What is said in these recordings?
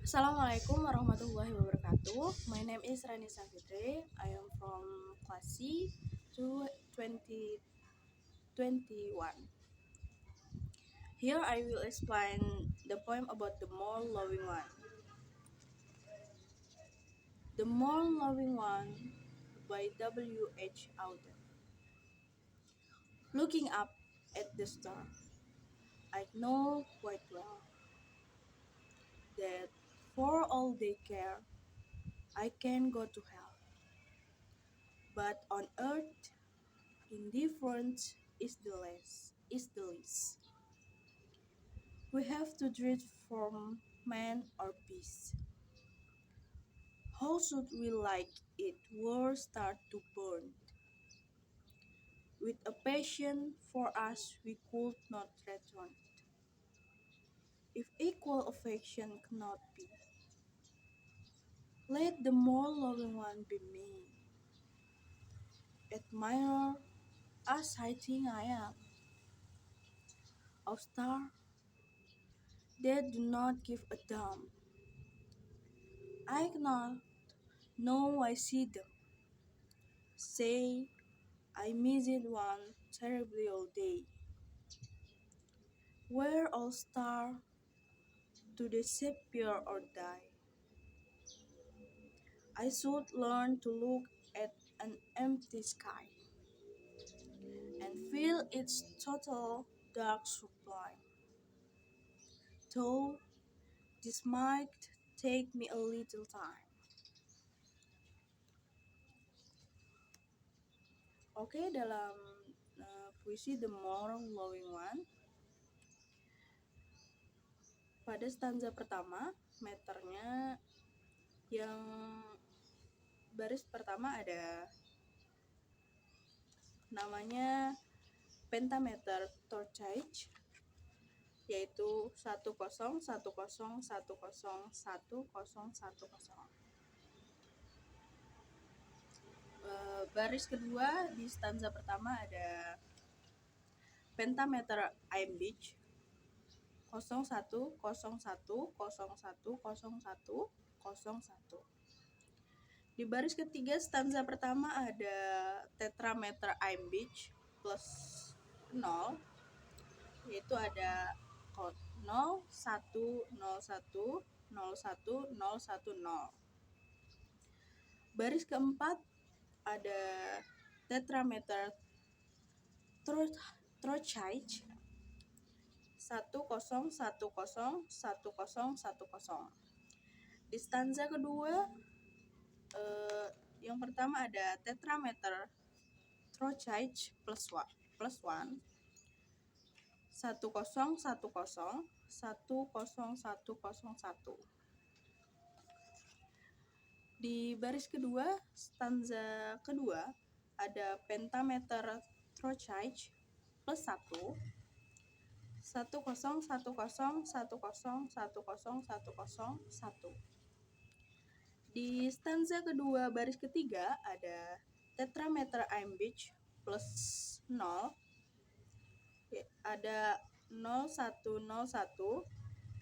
Assalamualaikum warahmatullahi wabarakatuh. My name is Rani Savitri. I am from class C to 2021. Here I will explain the poem about the more loving one. The More Loving One by W.H. Auden. Looking up at the star, I know quite well that for all they care, I can go to hell. But on earth, indifference is the least. We have to dread from man or beast. How should we like it were start to burn? With a passion for us we could not return. If equal affection cannot be, let the more loving one be me. Admire as I think I am. A star that do not give a damn. I cannot know I see them. Say I miss it one terribly all day. Where all star to disappear or die. I should learn to look at an empty sky and feel its total dark sublime. Though this might take me a little time. Oke, dalam puisi The More Loving One, pada stanza pertama, meternya yang baris pertama ada namanya pentameter torchage, yaitu 101010101010. Baris kedua di stanza pertama ada pentameter Iambic 0101010101. Di baris ketiga stanza pertama ada tetrameter Iambic plus 0, yaitu ada 0 1 0 1 0 1 0 1 0. Baris keempat ada tetrameter Trochige 1010101010. Di stanza kedua yang pertama ada tetrameter Trochige plus 1 10101010. Di baris kedua stanza kedua ada pentameter Trochige plus 1 101010101010. Di stanza kedua baris ketiga ada tetrameter Iambic plus 0, ada 0101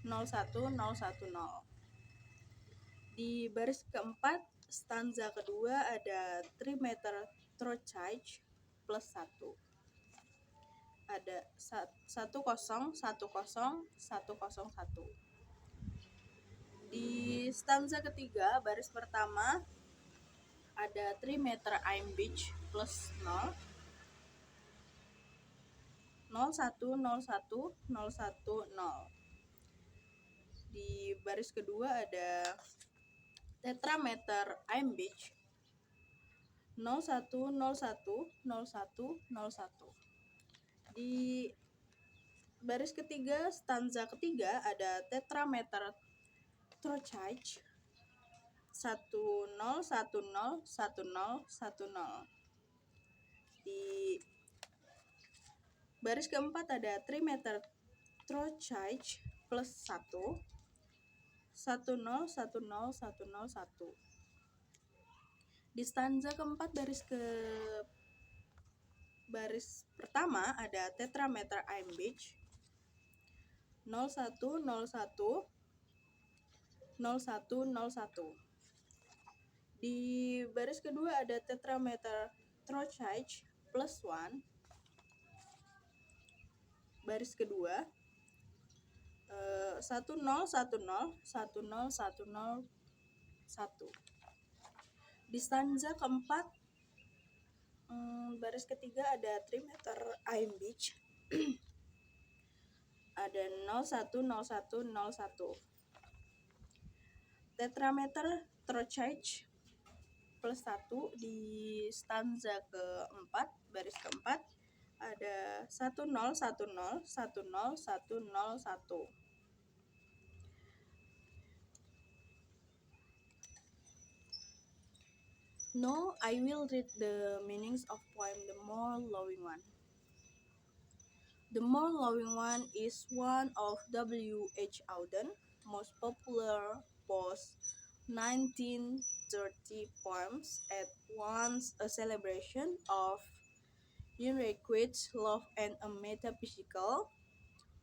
0101010. Di baris keempat stanza kedua ada trimeter Trochige plus 1, ada 10101001. Di stanza ketiga baris pertama ada trimeter Iambic plus 0 01010110. Di baris kedua ada tetrameter Iambic 01010101. Di baris ketiga stanza ketiga ada tetrameter Trochige 10101010. Di baris keempat ada trimeter Trochige plus 1 10101010. Di stanza keempat baris pertama ada tetrameter Iambic 0101 0101. Di baris kedua ada tetrameter trochite plus 1. Baris kedua 1010 Di stanza keempat, baris ketiga ada trimeter Iambich. Ada 010101. Tetrameter trochite plus 1 di stanza keempat, baris keempat ada 10101001. Now I will read the meanings of poem The More Loving One. The More Loving One is one of W. H. Auden most popular post-1930 poems, at once a celebration of inadequate love and a metaphysical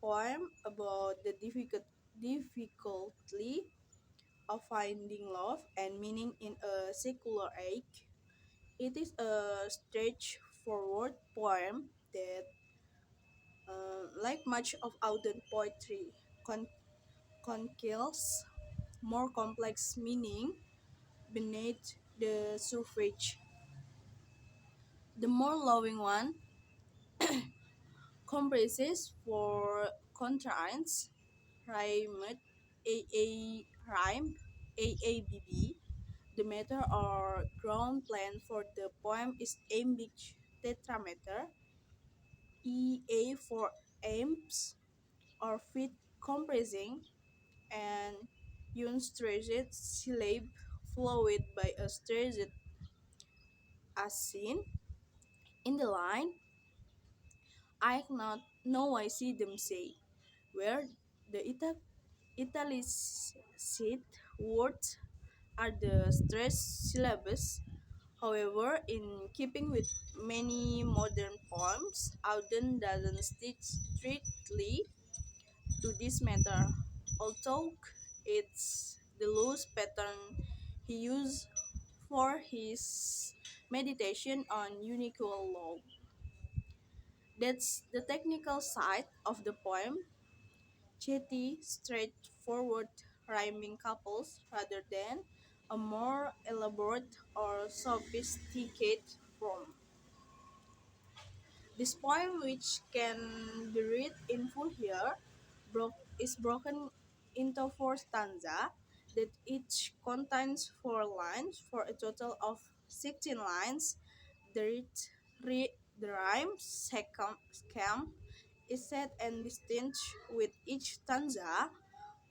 poem about the difficulty of finding love and meaning in a secular age. It is a straightforward poem that, like much of Auden poetry, conceals more complex meaning beneath the surface. The More Loving One comprises four quatrains, rhymed AABB. The meter or ground plan for the poem is iambic tetrameter, EA for amps or feet comprising an unstressed syllable followed by a stressed accent in the line. I not know I see them say, where the italicized words are the stressed syllables. However, in keeping with many modern poems, Auden doesn't stick strictly to this matter, although it's the loose pattern he used for his meditation on unequal law. That's the technical side of the poem, chatty, straightforward rhyming couples rather than a more elaborate or sophisticated form. This poem, which can be read in full here, is broken into four stanzas that each contains 4 lines for a total of 16 lines. The, the rhyme scheme is set and distinct with each stanza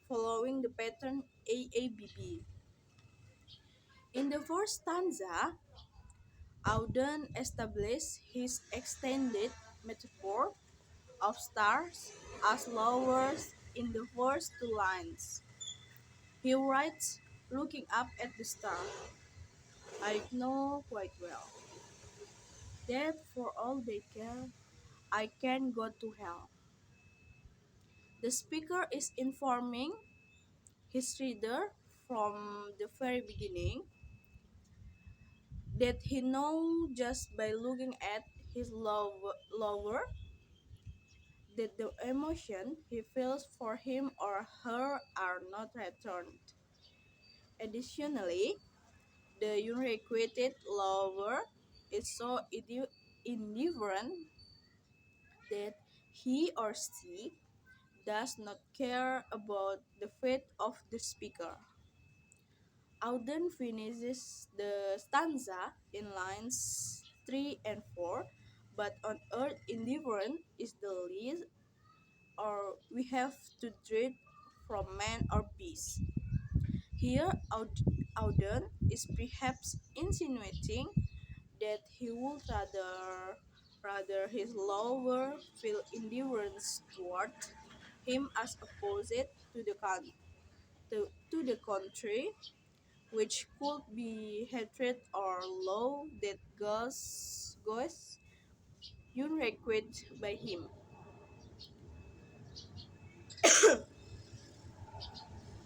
following the pattern AABB. In the first stanza, Auden established his extended metaphor of stars as lovers in the first 2 lines. He writes, looking up at the star, I know quite well that for all they care, I can go to hell. The speaker is informing his reader from the very beginning that he knows just by looking at his lover that the emotion he feels for him or her are not returned. Additionally, the unrequited lover is so indifferent that he or she does not care about the fate of the speaker. Auden finishes the stanza in lines 3 and 4, but on earth indifferent is the least or we have to dread from man or beast. Here, Auden is perhaps insinuating that he would rather his lover feel indifference toward him as opposed to to the contrary, which could be hatred or love that goes unrequited by him.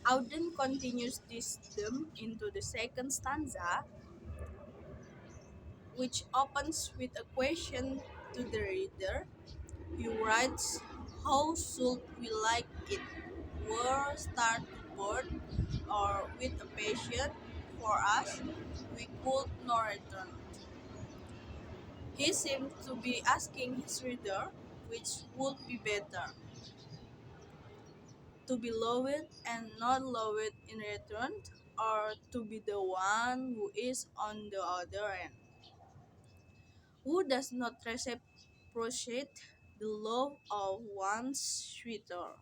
Auden continues this theme into the second stanza, which opens with a question to the reader. He writes, "How should we like it? Were start to burn, or with a passion for us we could not return?" He seems to be asking his reader which would be better, to be loved and not loved in return, or to be the one who is on the other end, who does not reciprocate the love of one's sweeter.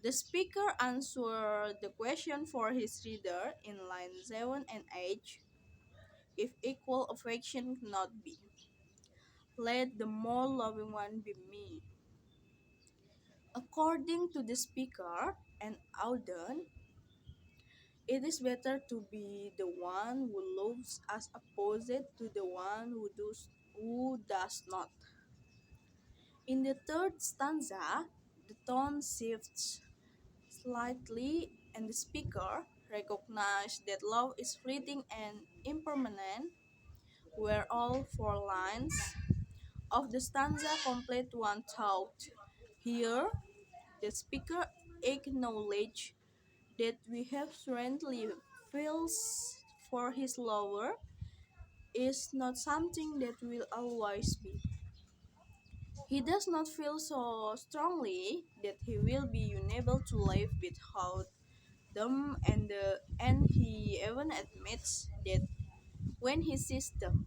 The speaker answered the question for his reader in line 7 and 8. If equal affection cannot be, let the more loving one be me. According to the speaker and Auden, it is better to be the one who loves as opposed to the one who does not. In the third stanza, the tone shifts slightly and the speaker recognizes that love is fleeting and impermanent, where all four lines of the stanza complete one thought. Here, the speaker acknowledges that we have strangely feels for his lover is not something that will always be. He does not feel so strongly that he will be unable to live without them, and he even admits that when he sees them,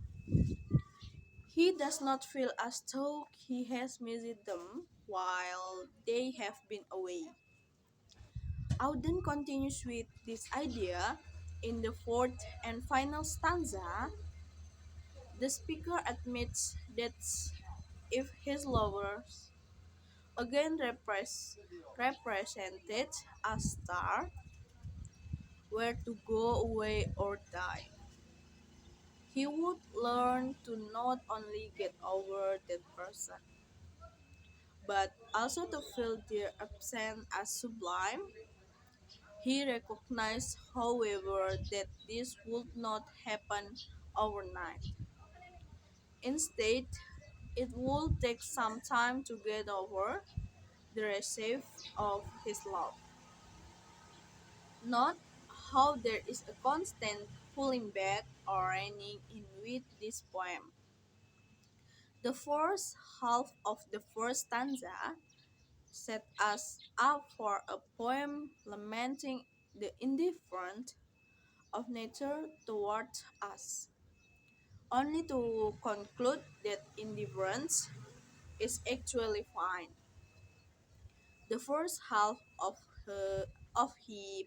he does not feel as though he has missed them while they have been away. Auden continues with this idea in the fourth and final stanza. The speaker admits that if his lovers, again represented as star, were to go away or die, he would learn to not only get over that person, but also to feel their absence as sublime. He recognized, however, that this would not happen overnight. Instead, it would take some time to get over the receipt of his love. Note how there is a constant pulling back or reining in with this poem. The first half of the first stanza set us up for a poem lamenting the indifference of nature towards us, only to conclude that indifference is actually fine. The first half of the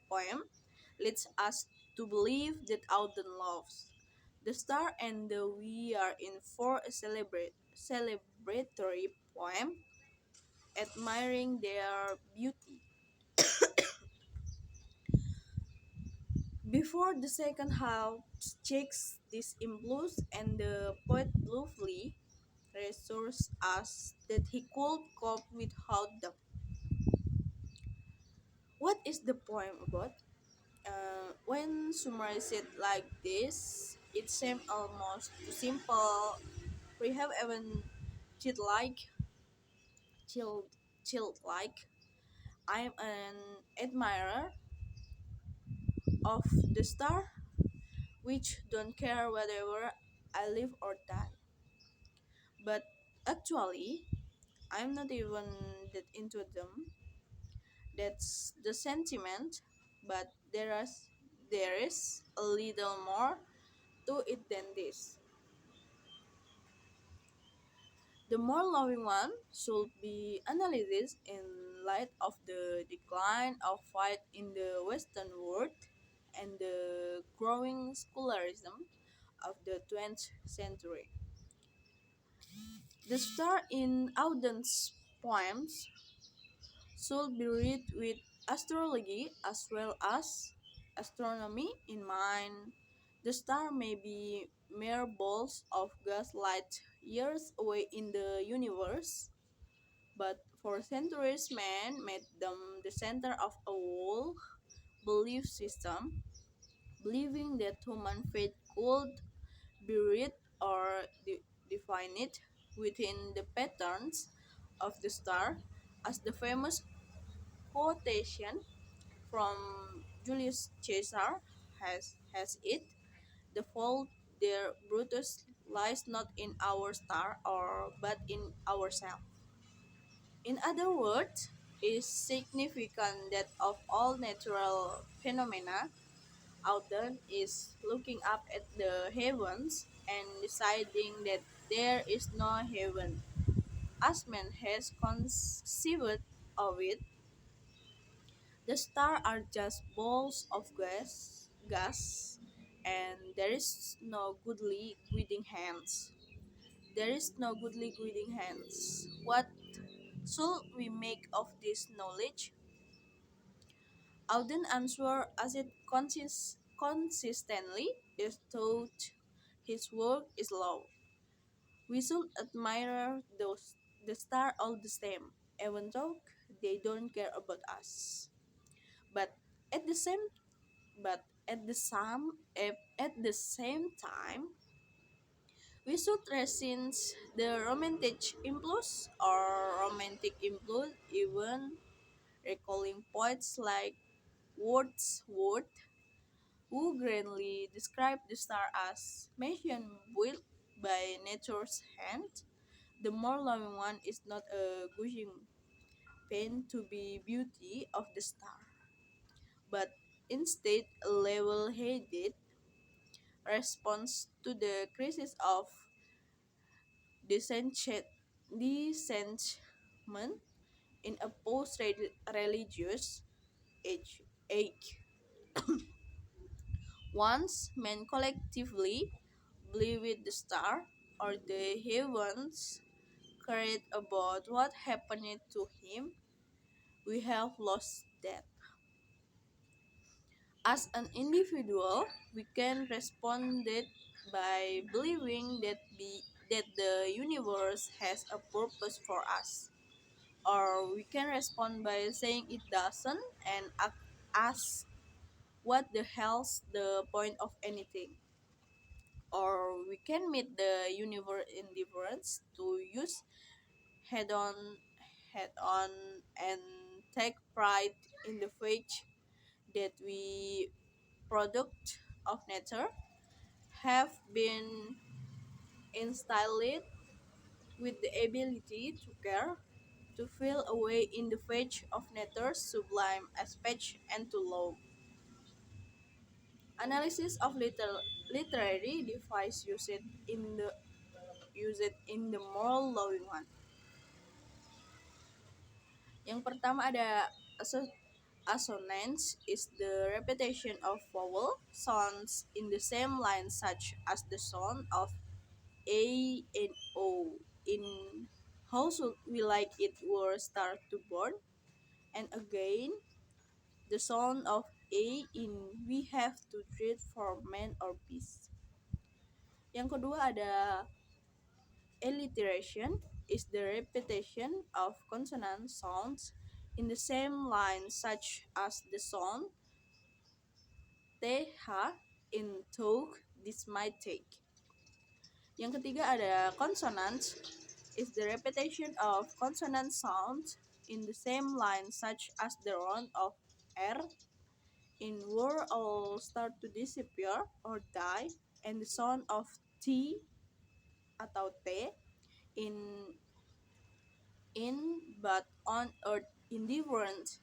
poem leads us to believe that Auden loves the star and the we are in for a celebratory poem admiring their beauty. Before the second half checks this impulse and the poet bluntly reassures us that he could cope without them. What is the poem about? When summarized like this, it seems almost too simple. We have even child like, child, child like. I am an admirer of the star, which don't care whether I live or die. But actually, I'm not even that into them. That's the sentiment, but there is a little more to it than this. The more loving one should be analyzed in light of the decline of faith in the Western world and the growing secularism of the 20th century. The star in Auden's poems should be read with astrology as well as astronomy in mind. The star may be mere balls of gas light years away in the universe, but For centuries, man made them the center of a whole belief system, believing that human faith could be read or defined within the patterns of the star, as the famous quotation from Julius Caesar has it. The fault there, Brutus, lies not in our star or but in ourselves. In other words, it is significant that of all natural phenomena, Autumn is looking up at the heavens and deciding that there is no heaven. As man has conceived of it, the stars are just balls of gas, and there is no goodly guiding hands. There is no goodly guiding hands. What should we make of this knowledge? Auden answer as it consistently is taught his work is low. We should admire the star all the same, even though they don't care about us. But at the same but at the same time, we should resist the romantic impulse, even recalling poets like Wordsworth, who grandly described the star as machine built by nature's hand. The more loving one is not a gushing pain to be beauty of the star, but instead a level-headed response to the crisis of disenchant- disenchantment in a post-religious age. Once men collectively believed the star or the heavens cared about what happened to him, we have lost that. As an individual, we can respond that by believing that the universe has a purpose for us. Or we can respond by saying it doesn't and ask what the hell's the point of anything. Or we can meet the universe indifference to use head on head on and take pride in the fact that we product of nature have been instilled with the ability to care, to feel away in the face of nature's sublime aspect and to love. Analysis of literary device used in the moral loving one. Yang pertama ada assonance is the repetition of vowel sounds in the same line such as the sound of A and O in How Should We Like It Were Start to Born, and again the sound of A in We Have to Treat for Man or Beast. Yang kedua ada alliteration is the repetition of consonant sounds in the same line such as the sound th in talk this might take. Yang ketiga ada consonants is the repetition of consonant sounds in the same line such as the round of R in word all start to disappear or die, and the sound of T atau T in but on earth indifferent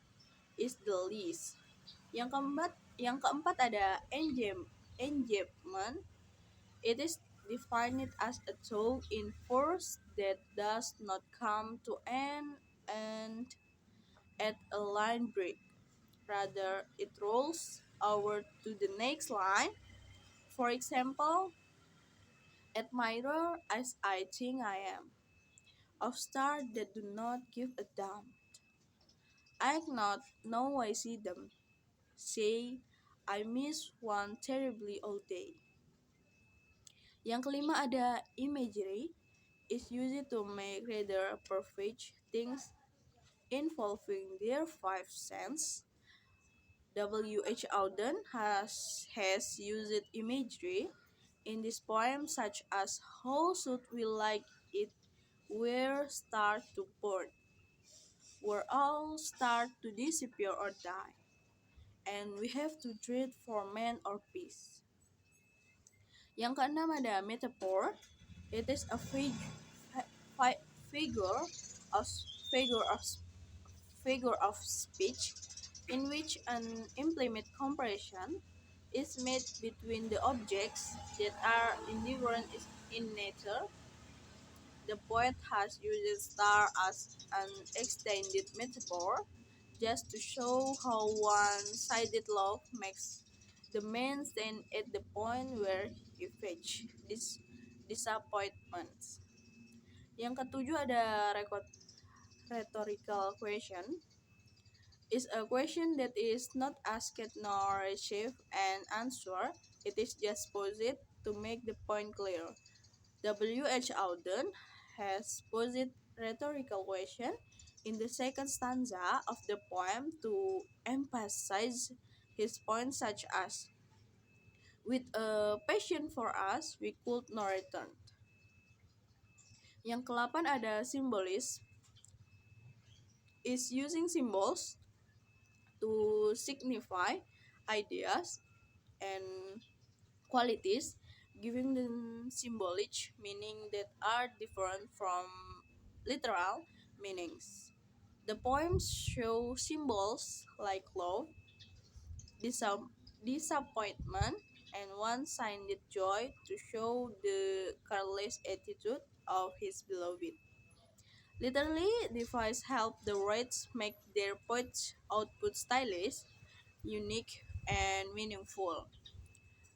is the least. Yang keempat ada engagement. It is defined as a tow in force that does not come to an end at a line break. Rather, it rolls over to the next line. For example, admirer as I think I am, of stars that do not give a damn. I cannot know I see them. Say, I miss one terribly all day. Yang kelima ada imagery is used to make rather perfect things involving their five senses. W.H. Auden has used imagery in this poem such as how should we like it where start to burn, where all start to disappear or die, and we have to dread for man or peace. Yang keenam ada metaphor. It is a figure of figure of figure of speech in which an implicit comparison is made between the objects that are indifferent in nature. The poet has used star as an extended metaphor just to show how one-sided love makes the man stand at the point where he fetch this disappointments. Yang ketujuh ada rhetorical question. Is a question that is not asked nor received an answer. It is just posed to make the point clear. W.H. Auden has posed rhetorical question in the second stanza of the poem to emphasize his point such as, with a passion for us, we could not return. Yang ke-8 ada symbolism, is using symbols to signify ideas and qualities, giving them symbolic meaning that are different from literal meanings. The poems show symbols like love, disappointment, and one-sided joy to show the careless attitude of his beloved. Literally, device help the writers make their poet's output stylish, unique, and meaningful.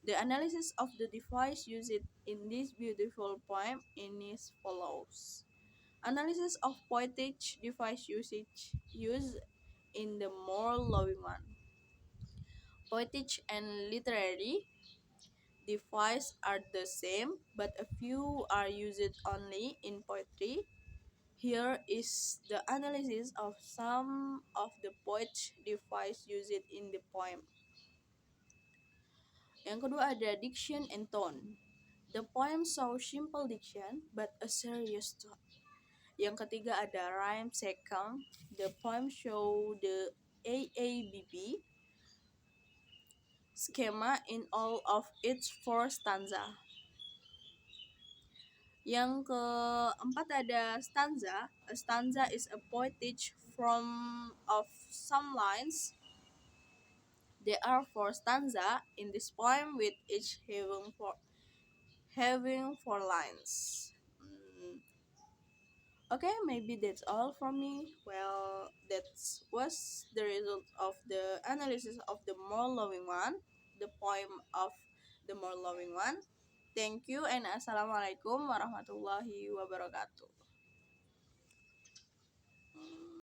The analysis of the device used in this beautiful poem is follows. Analysis of poetic device usage used in the more loving one. Poetic and literary device are the same, but a few are used only in poetry. Here is the analysis of some of the poetic device used in the poem. Yang kedua ada diction and tone. The poem shows simple diction but a serious tone. Yang ketiga ada rhyme second. The poem show the AABB schema in all of its four stanza. Yang keempat ada stanza. A stanza is a poetic form of some lines. There are four stanza in this poem with each having four lines. Okay, maybe that's all from me. Well, that was the result of the analysis of the more loving one, the poem of the more loving one. Thank you and assalamualaikum warahmatullahi wabarakatuh.